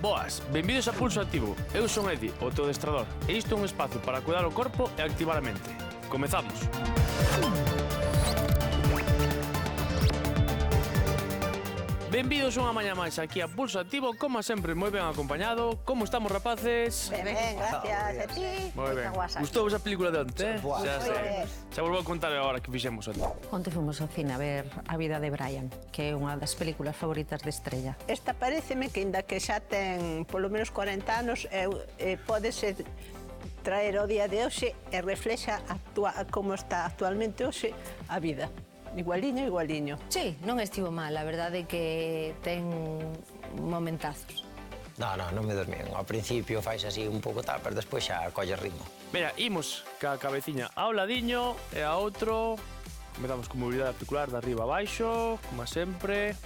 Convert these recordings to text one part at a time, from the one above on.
Boas, benvidos a Pulso Activo. Eu son Edi, o teu adestrador, e isto é un espacio para cuidar o corpo e activar a mente. Comezamos. Benvidos unha mañá máis aquí a Pulso Activo, como sempre, moi ben acompañado. Como estamos, rapaces? Ben, gracias a ti. Moi ben. Gustou a película de onte, eh? Moi ben. Xa volvo a contar agora que fixemos onte. Onte fomos ao cine a ver A vida de Brian, que é unha das películas favoritas de Estrella. Esta pareceme que, inda que xa ten polo menos 40 anos, pódese traer ao día de hoxe e reflexa como está actualmente hoxe a vida. Igualiño. Sí, non estivo mal, a verdade é que ten momentazos. Non me dormín. Ao principio fais así un pouco tal, pero despois xa colle ritmo. Mira, imos ca cabeciña ao ladiño e a outro. Comezamos con mobilidade articular de arriba a baixo, como sempre.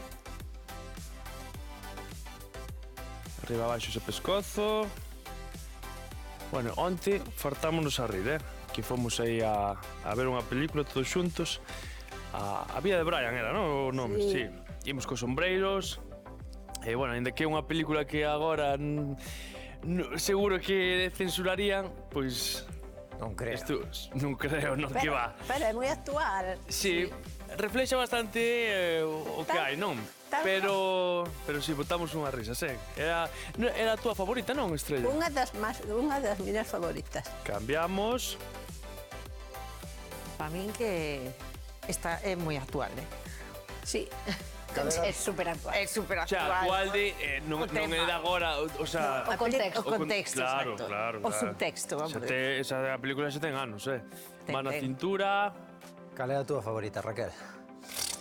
Arriba a baixo ese pescozo. Bueno, onte fartámonos a rir, que fomos aí a ver unha película todos xuntos. A vida de Brian era, non? O nome, sí. Imos cos sombreiros. E, bueno, ainda que é unha película que agora seguro que censurarían, pois... Non creo. Non creo, non que va. Pero é moi actual. Sí, reflexa bastante o que hai, non? Pero si, botamos unhas risas, Era a túa favorita, non, Estrella? Unha das miñas favoritas. Cambiamos. Para min que esta é moi actual, Sí. É super actual. É super Xa, actual de... non é de agora, o sea... O contexto. O contexto, claro, exacto. claro. O subtexto, vamos a ver. Esa película xa ten anos, Va na Ten. cintura... Cal é a túa favorita, Raquel?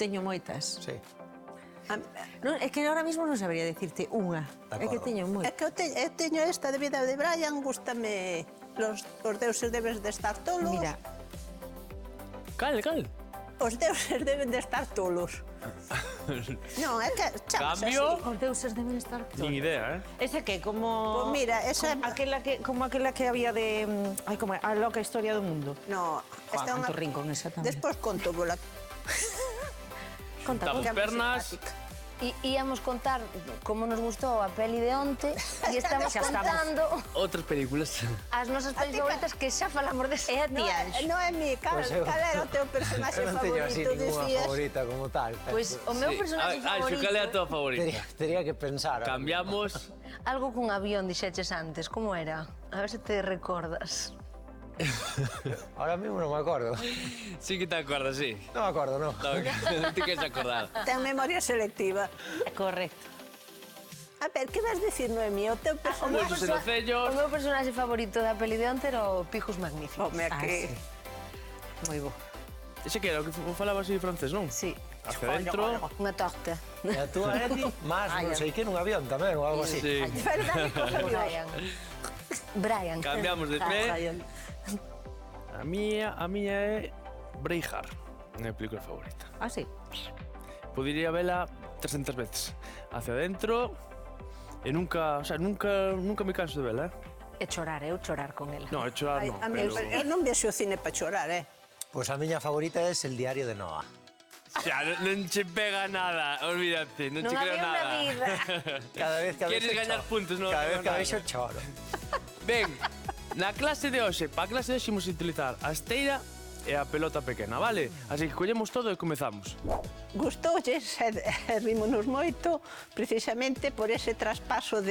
Teño moitas. Sí. Non, é que ahora mismo non sabría decirte unha. É que teño É moitas. que eu teño esta de vida de Brian, gústame os deuses deben de estar tolos. Mira, Cal? Os deuses deben de estar tolos. Non, é que chamas Cambio. así. os deuses deben estar Nin todos. idea, Esa que como... Pois mira, esa... Como aquela que había de... Ai, como é? A loca historia do mundo. No, esta é unha... Canto rincón esa tamén. Despois conto vola. Conta, Juntamos conta. pernas. Íamos contar como nos gustou a peli de onte e estamos Xa estamos. contando Outras películas. as nosas pelis favoritas que xa falamos de É a ti, Anx. Non é mi, cal era o teu personaxe Eu non teño así favorito, ninguna dicías? favorita como tal. Pois o meu personaxe favorito... Cal é a túa favorita? Tería que pensar. Cambiamos. Algo cun avión, dixeches antes, como era? A ver se te recordas. Ahora mesmo non me acordo. Sí que te acordas, sí. Non me acordo, non. Non te queres acordar. Ten memoria selectiva. Correcto. A ver, que vas dicir, Noemí? O teu personaxe... Pulsos e docellos. O meu personaxe favorito da peli de onte era o Pijos Magníficos. Home, que... Moi bo. Ese que era o que falaba así francés, non? Sí, Hacia dentro. unha torta. E a túa, Edi? Más, non sei que, nun avión tamén, ou algo así. Sí. Verdade, Brian. Cambiamos de pé. Brian. A miña é Braveheart, a película favorita. Ah, sí. Podería vela 300 veces. Hacia dentro e nunca me canso de vela, E chorar, eu chorar con el. No, é chorar Ai, non, a mí, pero... eu non vexo o cine para chorar, Pois a miña favorita é El diario de Noah. Xa, non che pega nada, olvídate, non che creo había nada. unha vida. Cada vez que a Queres vexo gañar choro. puntos, non? Cada vez que a nada. vexo choro. Ben, na clase de hoxe, para a clase de hoxe imos utilizar a esteira e a pelota pequena, vale? Así que collemos todo e comezamos. Gustoulles e rímonos moito precisamente por ese traspaso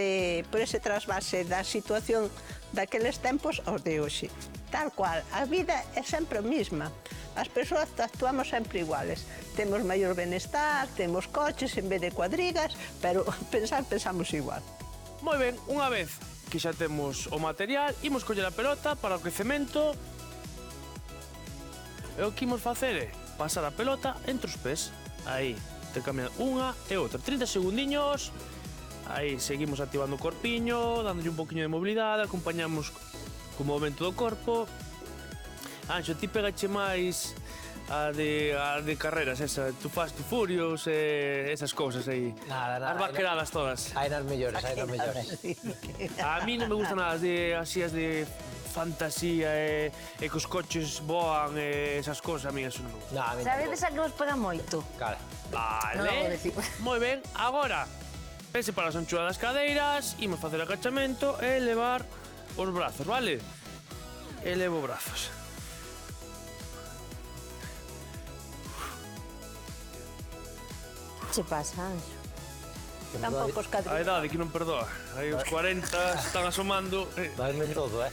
por ese trasvase da situación daqueles tempos aos de hoxe. Tal cual, a vida é sempre a mesma. As persoas actuamos sempre iguales. Temos maior benestar, temos coches en vez de cuadrigas, pero pensamos igual. Moi ben, unha vez que xa temos o material, imos coller a pelota para o crecemento. E o que imos facer é pasar a pelota entre os pés. Aí, te cambian unha e outra. 30 segundiños. Aí, seguimos activando o corpiño, dándolle un poquinho de mobilidade, acompañamos co movimento do corpo. Anxo, ti pegache máis a de carreras, esa, tu Fast, tu Furious, esas cousas aí. Nada. As vaqueradas todas. Hai nas mellores, hai nas mellores. A mí non me gustan nada as de fantasía e que os coches voan e esas cousas, a mí eso non me gusta. No, Sabedes a que vos pega moito? Cara. Non vou Vale, decir. moi ben, agora E separar as anchura das cadeiras, imos facer agachamento e elevar os brazos, vale? Elevo brazos. Que che pasa, Anxo? Tampouco os A cadrillos. idade que non perdoa. Aí os 40 están asomando. Dame todo,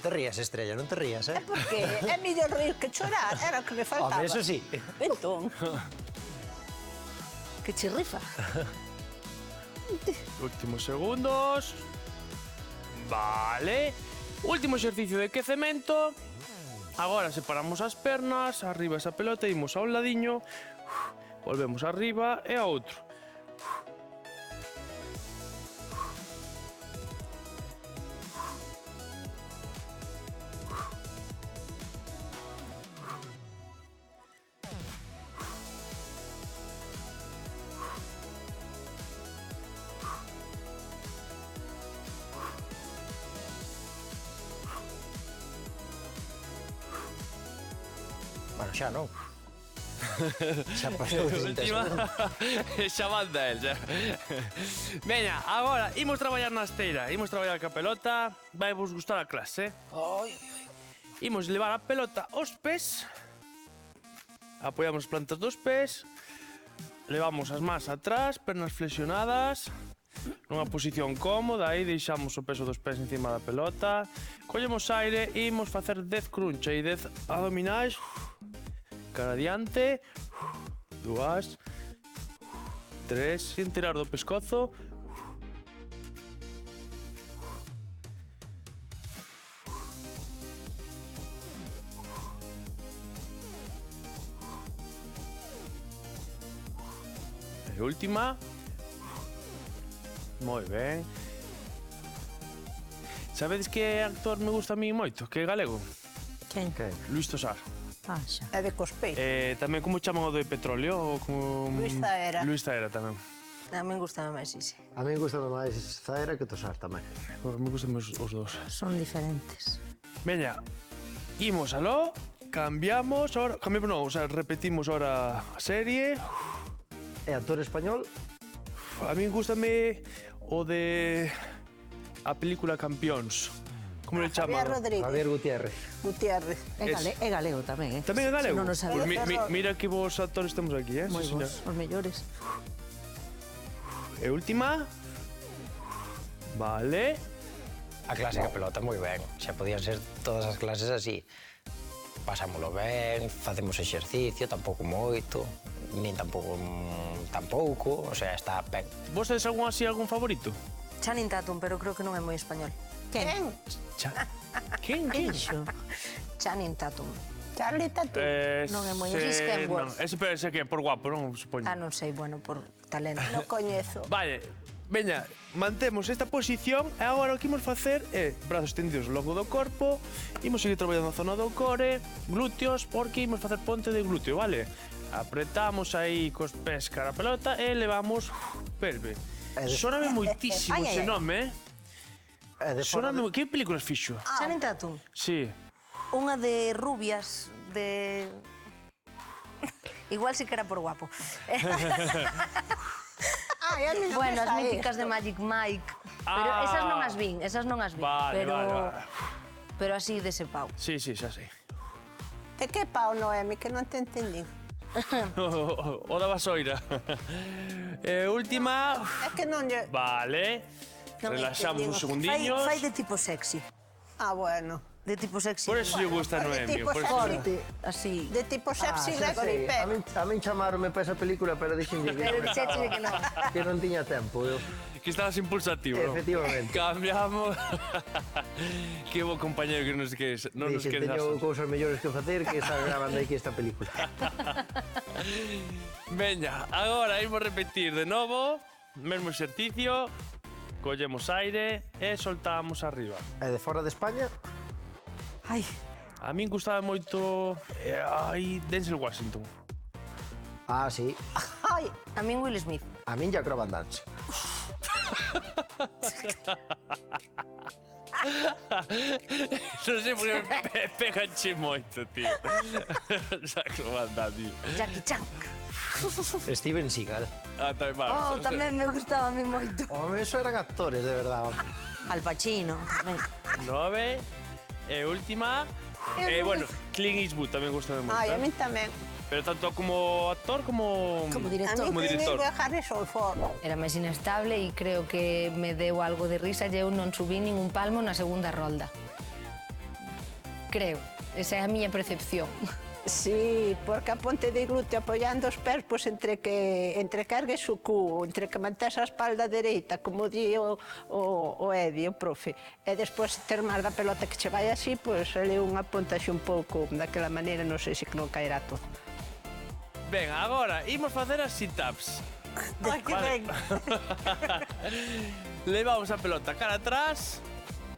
Te rías, Estrella, non te rías, Porque é mellor rir que chorar, era o que me faltaba. Home, eso sí. Entón, Que che rifa? Últimos segundos. Vale. Último exercicio de quecemento. Agora separamos as pernas, arriba esa pelota, imos a un ladiño, volvemos arriba e a outro. Bueno, xa non. Xa pasou de 20 Encima, segundos. xa manda el, xa. Veña, agora, imos traballar na esteira, imos traballar ca pelota, vai vos gustar a clase, Imos levar a pelota aos pés, apoiamos as plantas dos pés, levamos as mans atrás, pernas flexionadas, nunha posición cómoda, aí deixamos o peso dos pés encima da pelota, collemos aire e imos facer 10 crunch e 10 abdominais, cara adiante, 2, 3, sin tirar do pescozo, e última. Moi ben. Sabedes que actor me gusta a mí moito? Que é galego? Quen? Luis Tosar. Ah, xa. é de cospeito. Tamén como chaman o de petróleo? Ou como... Luis Zaera. Luis Zaera tamén. A min gustaba máis ese. A mí gusta máis Zaera que Tosar tamén. Me gustan os dous. Son diferentes. Veña, imos aló, cambiamos, ahora, cambiamos non, o sea, repetimos ahora a serie. E actor español? A mí gustame o de a película Campións. Como le chaman? Javier Rodríguez Javier Gutiérrez. Gutiérrez. É galego tamén, Tamén é galego? Si non o sabía. Pues mira que vos actores temos aquí, Moi Sí, señor. bons, os mellores. E última. Vale. A clase de pelota moi ben. Xa podían ser todas as clases así. Pasámolo ben, facemos exercicio, tampouco moito, nin tampouco, o sea, está ben. Vos tedes algún favorito? Channing Tatum, pero creo que non é moi español. Quen? Quen? Queixo. Channing Tatum. Charlie Tatum. Non é moi- Chris Hemsworth. Ese parece que é por guapo, non? Supoño. Ah, non sei, bueno, por talento. Non coñezo. Vale, veña, mantemos esta posición e agora o que imos facer é brazos tendidos ao longo do corpo, imos seguir traballando a zona do core, glúteos, porque imos facer ponte de glúteo, vale? Apretamos aí cos pés cara a pelota e levamos pelve. Sóname moitísimo Ai, ai, ese ai. nome, E de fora Sóname, que películas fixo? Channing Tatum. Sí. Unha de rubias, de... Igual sí que era por guapo. Ai, a mí non Bueno, me as sae míticas isto. de Magic Mike. Pero Ah. esas non as vin, Vale, pero... vale. Pero así dese pau. Sí, xa sei. De que pau, Noemi, que non te entendín. O da vasoira. Última. É que non lle... Vale. Non me Relaxamos entendín. uns segundinhos. Fai de tipo sexy. Ah, bueno. De tipo sexy. Por eso lle gusta a de Noemio. tipo Por eso... forte. Así. De tipo sexy xa sei. Gregory Peck. A min chamaronme para esa película, pero dixenlle Pero dixéchele que non. que non tiña tempo. Eu. Que estabas impulsativo, ¿no? Efectivamente. Cambiamos. Que bo compañero que nos queres, non nos Dixen, queres teño asas. cousas mellores que facer que estar grabando aquí esta película. Veña, agora imos repetir de novo, mesmo exercicio, collemos aire e soltamos arriba. E de fora de España? Ai, A min gustaba moito Denzel Washington. Ah, sí. Ai, a min Will Smith. A min ya Croban Dance. Non sei porque peganche moito, tío. Xa que lo manda, tío. Jackie Chan. Steven Seagal. Ah, tamén va. Oh, tamén me gustaba a mí moito. Home, eso eran actores, de verdade. Al Pacino. tamén. 9. E última. Bueno, Clint Eastwood tamén gusta moito. Ai, a mí tamén. Pero tanto como actor como... Como A director. mí Como Clint director. Eastwood e Harrison Ford. Era máis inestable e creo que me deu algo de risa e eu non subí nin un palmo na segunda rolda. Creo. Esa é a miña percepción. Sí, porque a ponte de glúteo apoiando os pés, pois entre que ergues o cu, entre que mantés a espalda dereita, como di o Edi, o profe, e despois ter máis da pelota que che vai así, pois ele unha pontaxe un pouco daquela maneira, non sei se que non caerá todo. Ben, agora, imos facer as sit-ups. Ai, que Vale. ben. Levamos a pelota cara atrás,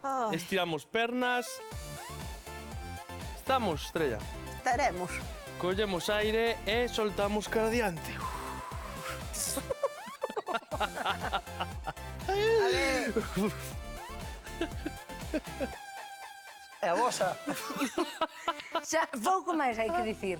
Ai, estiramos pernas. Estamos, Estrella. estaremos. Collemos aire e soltamos cara adiante. E a vosa? Xa, pouco máis hai que dicir.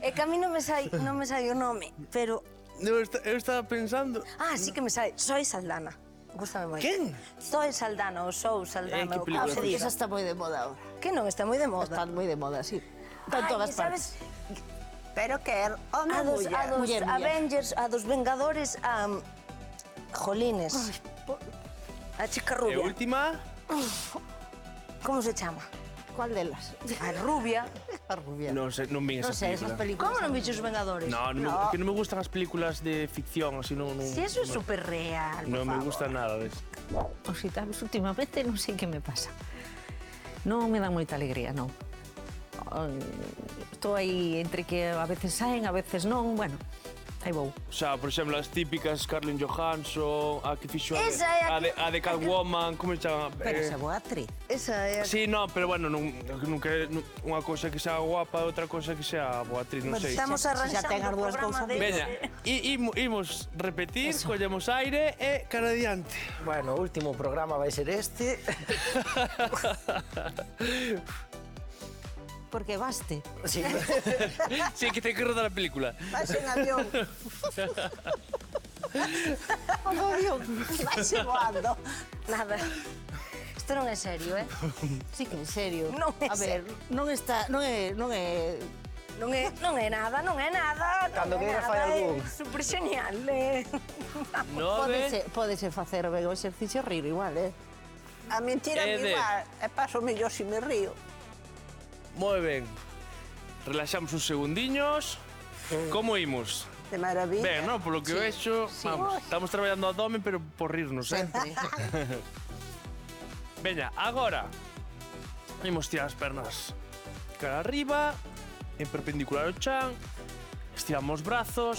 É que a mí non me sai o nome, pero... Eu estaba pensando... Ah, sí que me sai. Soy Saldana. Gústame moito. Quen? Soy Saldana ou Sou Saldana. Que ou película como se foi? diga. Esa está moi de moda ahora. Que non, está moi de moda. Está moi de moda, sí. Está en Ai, todas sabes, partes. Pero que é home A ou dos, muller? Muller, muller. Avengers, a dos Vengadores, a... Jolines. A chica E rubia. última... Como se chama? Cuál delas? A rubia. A rubia. Non sei, non vi Non esa sei, esas película. películas. Como non bichos os Vengadores? No, que non me gustan as películas de ficción, así non... Si eso é super real, por Non me favor. gusta nada de eso. Os xitanos últimamente non sei que me pasa. Non me dan moita alegría, non. Estou aí entre que a veces saen, a veces non, bueno, aí vou. O sea, por exemplo, as típicas Scarlett Johansson, a que fixo Esa é a que- a de Catwoman, como se chama? Pero esa boa actriz. Esa é... Sí, no, pero bueno, nunca unha cousa que sea guapa, outra cousa que sea boa actriz, non sei. Estamos arranxando ten as o dúas programa cousas. de... Veña, imos repetir, collemos aire e cara adiante. Bueno, o último programa vai ser este. Porque baste. Sí. Sí, que ten que rodar a película. Vais en avión. Vais voando. Nada. Isto non é serio, eh? Sí que en serio. Non é A ver, non está, non é Non é nada, non é nada. Cando non é queira nada, fai algún. É super genial, Pódese facer ben o exercicio rir igual, A mentira Ede. igual, e paso mellor se me río. Moi ben. Relaxamos uns segundiños. Como imos? De maravilla. Ben, no, polo que vexo, vamos, estamos traballando a dome, pero por rirnos, eh? sempre. Veña, agora imos tirar as pernas cara arriba, en perpendicular ao chan, estiramos os brazos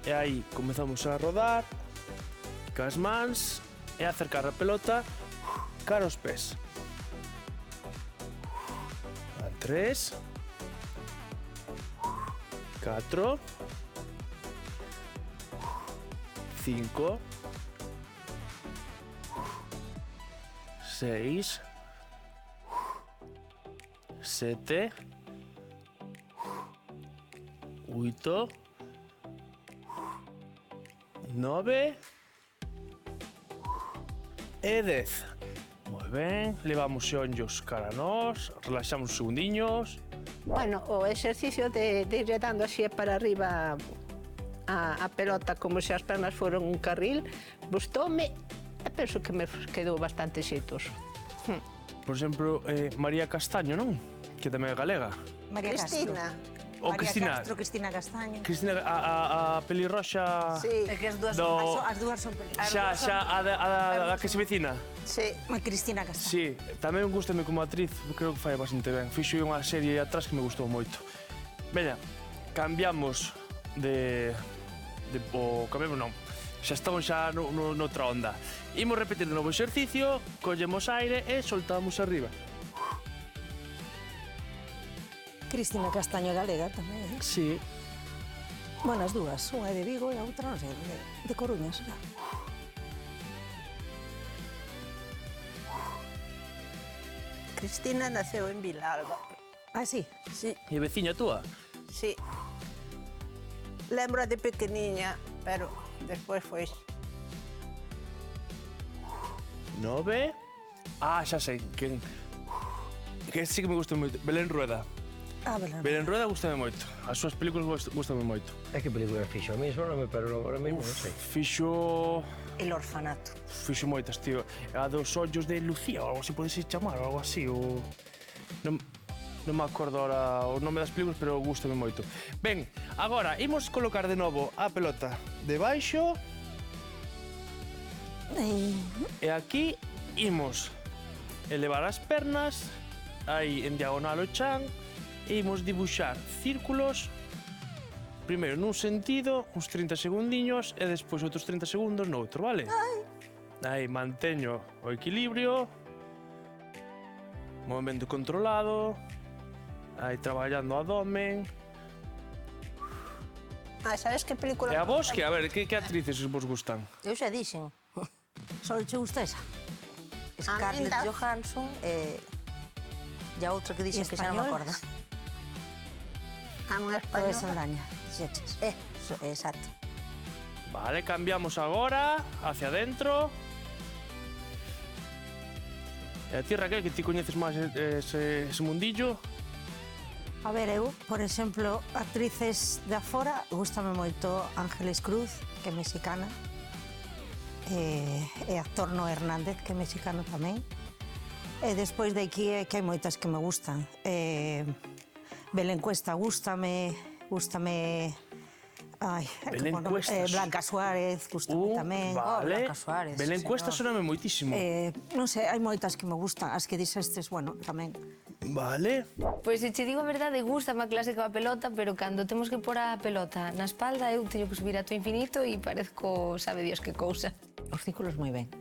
e aí comezamos a rodar cas mans e a acercar a pelota cara aos pés. 3 4 5 6 7 8 9 e 10. Moi ben, levamos os ollos cara a nós, relaxamos uns segundiños. Bueno, o exercicio de ir dando así para arriba a pelota como se as pernas foron un carril, gustoume e penso que me quedou bastante xeitos. Por exemplo, María Castaño, non? Que tamén é galega. María Cristina. O María Cristina. Castro, Cristina Castaño. Cristina, a pelirroxa... Sí, É que as dúas Do- As dúas son películas. Xa, a que se vecina. sí. Cristina Castaño. Sí, tamén gustame como actriz, creo que fai bastante ben. Fixo unha serie atrás que me gustou moito. Veña, cambiamos cambiamos non. Xa estamos xa noutra onda. Imos repetir de novo o exercicio, collemos aire e soltamos arriba. Cristina Castaño galega tamén. Sí. Bueno, as dúas, unha é de Vigo e a outra non sei, de Coruña será. Cristina naceu en Vilalba. Ah, sí? Sí, E veciña túa? sí. Lembro de pequeniña, pero despois foi. 9. Ah, xa sei, que sí que me gusta moito. Belén Rueda. Ah, verdad. Belén Rueda gustame moito. As súas películas gustame moito. É que película fixo? A mí soname, pero agora mesmo non sei. Fixo El orfanato. moitas, tío. A dos ollos de Lucía, ou algo así podese chamar, ou algo así, ou... Non me acordo ahora o nome das películas, pero gustame moito. Ben, agora, imos colocar de novo a pelota debaixo. E aquí imos elevar as pernas, aí en diagonal o chan, e imos dibuixar círculos, primeiro nun sentido, uns 30 segundiños, e despois outros 30 segundos no outro, vale? Aí manteño o equilibrio, movimento controlado, aí traballando o abdomen. Ah, sabes que película? E a vos, que a ver, que actrices vos gustan? Eu xa dixen. Só che gusta esa? Scarlett Aminta. Johansson e a outra que dixen que xa non me españolas? acordo. A unha Toda esa española. araña. Xeches. Exacto. Vale, cambiamos agora hacia adentro. E a ti, Raquel, que ti coñeces máis ese mundillo. A ver, eu, por exemplo, actrices de afora, gustame moito Ángeles Cruz, que é mexicana, e actor No Hernández, que é mexicano tamén. E despois de aquí é que hai moitas que me gustan. Belén Cuesta gústame. Ai, Belén Cuesta. Blanca Suárez, gustame tamén. Vale. Blanca Suárez, Belén sí, Cuesta señor. soname moitísimo. Non sei, hai moitas que me gustan. As que dixestes, bueno, tamén. Vale. Pois se che digo a verdade, gustame a clase coa pelota, pero cando temos que pôr a pelota na espalda, eu teño que subir a to infinito e parezco, sabe Dios que cousa. Os círculos moi ben.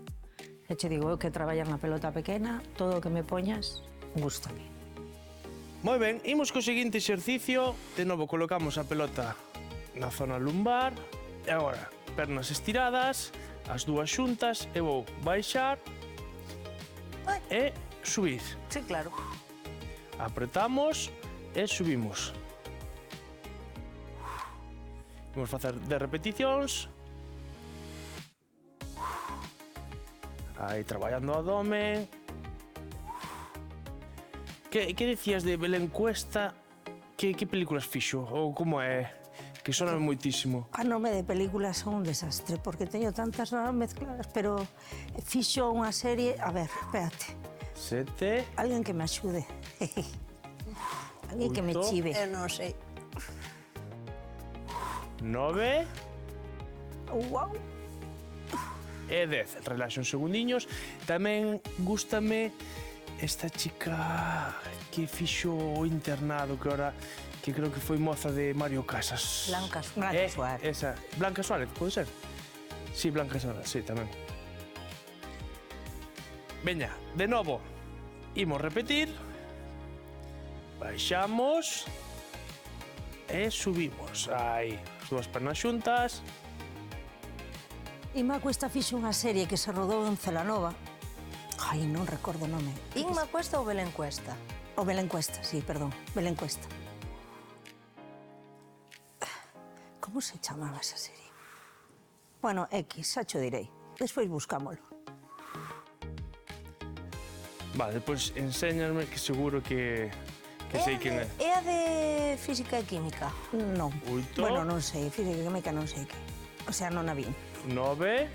E che digo, eu que traballan a pelota pequena, todo o que me poñas, gústame. Moi ben, imos co seguinte exercicio. De novo colocamos a pelota na zona lumbar. E agora, pernas estiradas, as dúas xuntas, e vou baixar e subir. Sí, claro. Apretamos e subimos. Imos facer 10 repeticións. Aí, traballando o abdomen. Que decías de Belén Cuesta? Que películas fixo? Ou como é? Que soname moitísimo. A nome de películas son un desastre, porque teño tantas mezcladas, pero fixo unha serie... A ver, espérate. 7. Alguén que me axude. Alguén que me 8. chive. Eu non sei. 9. Uau. E 10. Relaxa uns segundiños. Tamén gústame esta chica que fixo o internado, que ahora que creo que foi moza de Mario Casas. Blanca Suárez. Blanca Suárez. Esa. Blanca Suárez, pode ser? Sí, Blanca Suárez, sí, tamén. Veña, de novo. Imos repetir. Baixamos. E subimos. Aí, as dúas pernas xuntas. Inma Cuesta fixo unha serie que se rodou en Celanova. Ai, non recordo o nome. Inma Cuesta ou Belén Cuesta? O Belén Cuesta, sí, perdón. Belén Cuesta. Como se chamaba esa serie? Bueno, X, xa cho direi. Despois buscámolo. Vale, pois enséñame que seguro que sei quen é. É a de Física e Química. Non. Oito. Bueno, non sei, física e química non sei que. O sea, non a vi. 9.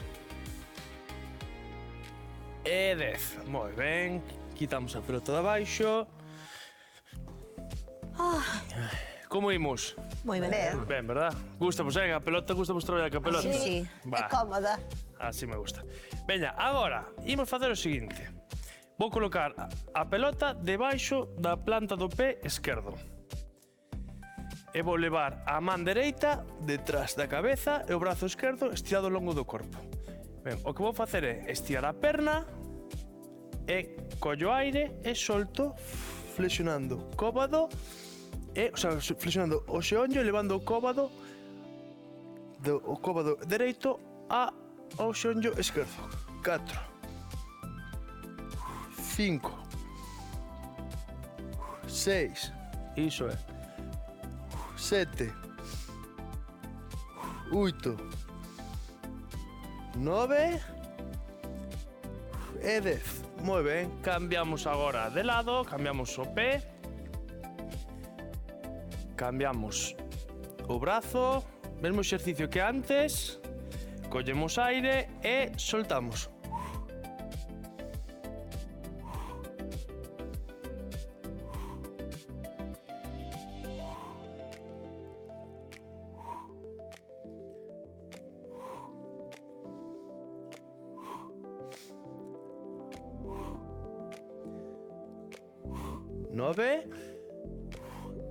E 10. Moi ben. Quitamos a pelota de abaixo. Como imos? Moi ben. Ben. Ben, verdad? Gustamos, a pelota, gustamos traballar ca pelota. Sí, sí. É cómoda. Así me gusta. Veña, agora, imos facer o seguinte. Vou colocar a pelota debaixo da planta do pé esquerdo. E vou levar a man dereita detrás da cabeza e o brazo esquerdo estirado ao longo do corpo. Ben, o que vou facer é estirar a perna e collo aire e solto flexionando o cóbado e, o sea, flexionando o xeonllo e levando o cóbado dereito ao xeonllo esquerdo. 4 5 6. Iso é. 7. 8. 9. E 10. Moi ben, cambiamos agora de lado, cambiamos o pé. Cambiamos o brazo, mesmo exercicio que antes. Collemos aire e soltamos. Nove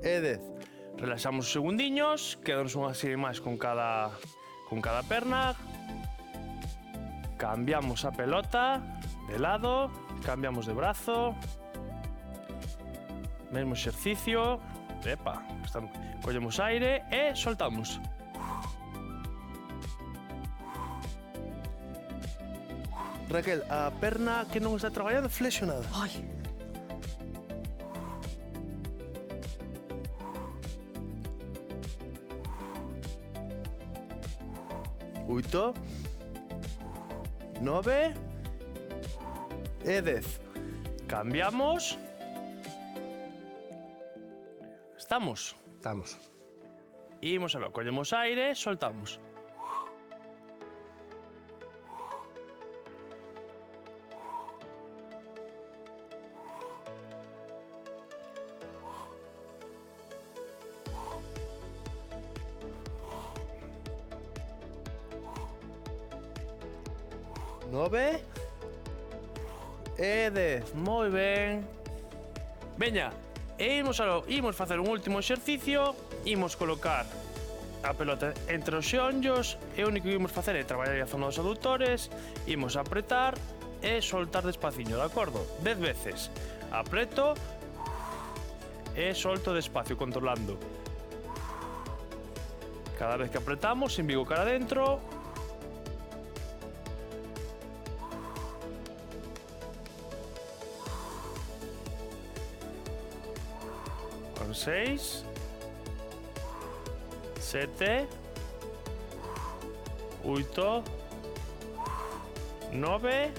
e 10. Relaxamos os segundiños, quedanos unha serie máis con cada perna. Cambiamos a pelota de lado, cambiamos de brazo. Mesmo exercicio. Epa, collemos aire e soltamos. Raquel, a perna que non está traballando flexionada. Ai, 8, 9 e 10. Cambiamos. Estamos. Estamos. Imos a ver, collemos aire, soltamos. Nove e 10. Moi ben. Veña, imos facer un último exercicio. Imos colocar a pelota entre os xeonllos e o único que imos facer é traballar a zona dos aductores. Imos apretar e soltar despaciño, de acordo? 10 veces. Apreto e solto despacio, controlando. Cada vez que apretamos, envigo cara adentro. Con 6, 7, 8, 9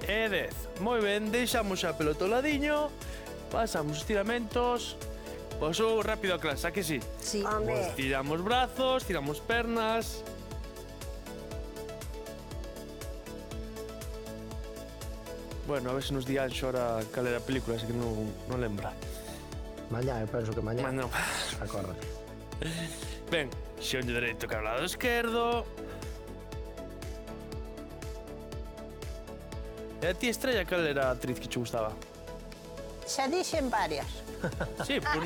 e 10. Moi ben, deixamos a pelota ao ladiño, pasamos os tiramentos. Pasou rápido a clase, a que sí? sí. Home, Tiramos brazos, tiramos pernas. Bueno, a ver se nos di Anxo ahora cal era a película, así que non lembra. Mañá, eu penso que mañá. Mas non. Acorda. Ben, xeonllo dereito cara ao lado esquerdo. E a ti, Estrella, cal era a actriz que che gustaba? xa dixen varias. Sí, pues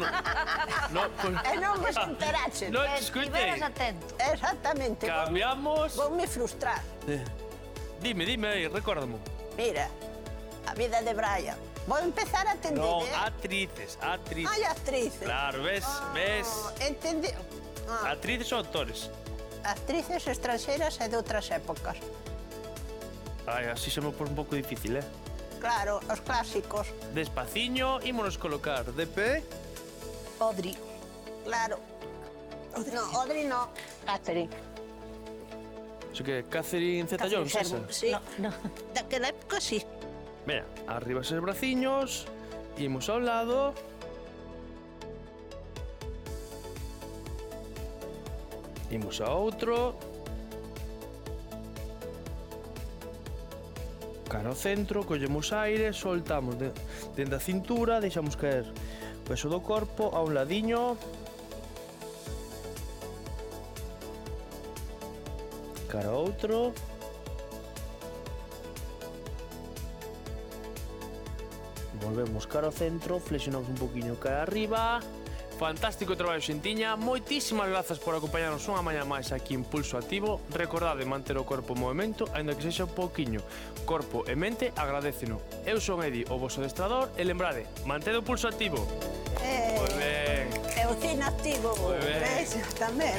no, pues, E non vos enteraxe. no escoitei. Tiveras atento. Exactamente. Cambiamos. Voume frustrar. Dime aí, recórdamo. Mira, a vida de Brian. Vou empezar a atender, No, eh? actrices. Ai, actrices. Claro, ves. Entendi. Actrices ou actores? Actrices estranxeiras e de outras épocas. Ai, así se me pone un pouco difícil, eh? Claro, os clásicos. Despaciño, ímonos colocar de pé. Audrey. Claro. No, Audrey no. Catherine. Así que Catherine Zeta-Jones, esa. Sí. No. Daquela época sí. Mira, arriba esos braciños, imos ao lado. Imos a outro. Cara ao centro, collemos aire, soltamos dentro da cintura, deixamos caer o peso do corpo a un ladiño. Cara ao outro. Volvemos cara ao centro, flexionamos un poquinho cara arriba. Fantástico traballo, xentiña. Moitísimas grazas por acompañarnos unha mañá máis aquí en Pulso Activo. Recordade manter o corpo en movimento, aínda que sexa un pouquiño. Corpo e mente agradéceno. Eu son Edi, o vosso adestrador, e lembrade, mantede o pulso activo. Moi ben. E o cine activo. Moi ben. Ves, tamén.